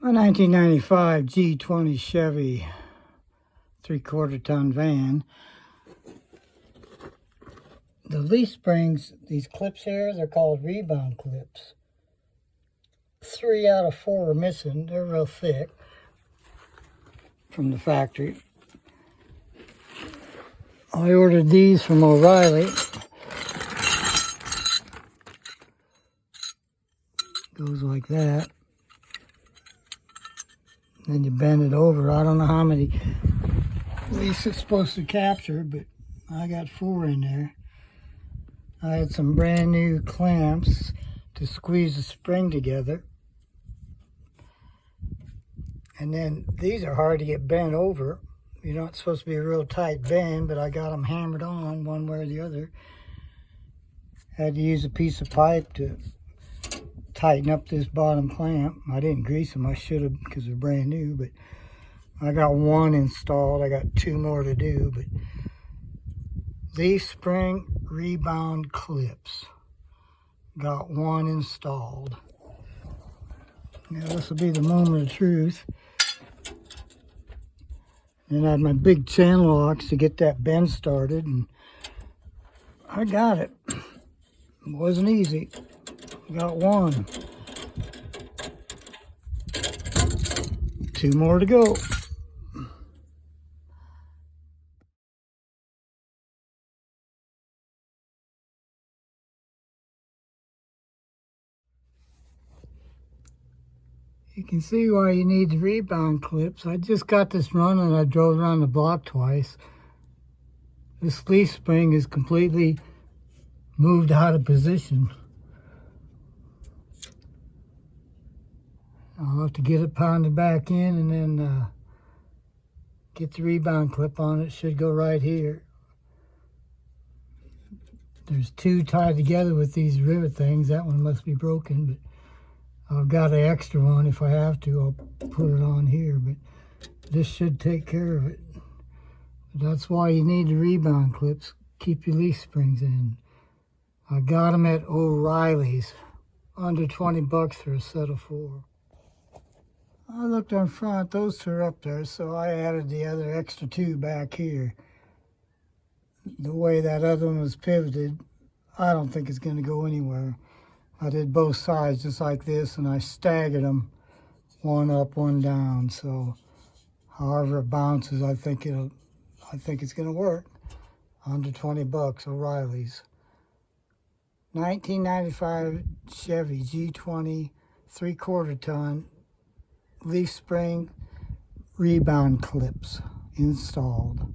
A 1995 G20 Chevy 3/4 ton van. The leaf springs, these clips here, they're called Rebound clips. 3 out of 4 are missing. They're real thick from the factory. I ordered these from O'Reilly. Goes like that. Then you bend it over. I don't know how many leaves it's supposed to capture, but I got 4 in there. I had some brand new clamps to squeeze the spring together. And then these are hard to get bent over. You're not supposed to be a real tight bend, but I got them hammered on one way or the other. Had to use a piece of pipe to tighten up this bottom clamp. I didn't grease them. I should have because they're brand new, but I got 1 installed. I got 2 more to do, but leaf spring Rebound clips. Got 1 installed. Now this will be the moment of truth. And I had my big channel locks to get that bend started, and I got it. It wasn't easy. Got 1. 2 more to go. You can see why you need the Rebound clips. I just got this running. I drove around the block twice. This leaf spring is completely moved out of position. I'll have to get it pounded back in and then get the Rebound clip on it. It should go right here. There's 2 tied together with these rivet things. That one must be broken, but I've got an extra one. If I have to, I'll put it on here, but this should take care of it. That's why you need the Rebound clips. Keep your leaf springs in. I got them at O'Reilly's. Under 20 bucks for a set of 4. I looked on front, those 2 are up there, so I added the other extra 2 back here. The way that other one was pivoted, I don't think it's going to go anywhere. I did both sides just like this, and I staggered them, 1 up, 1 down. So however it bounces, I think it's going to work. Under 20 bucks, O'Reilly's. 1995 Chevy G20 3/4 ton leaf spring Rebound clips installed.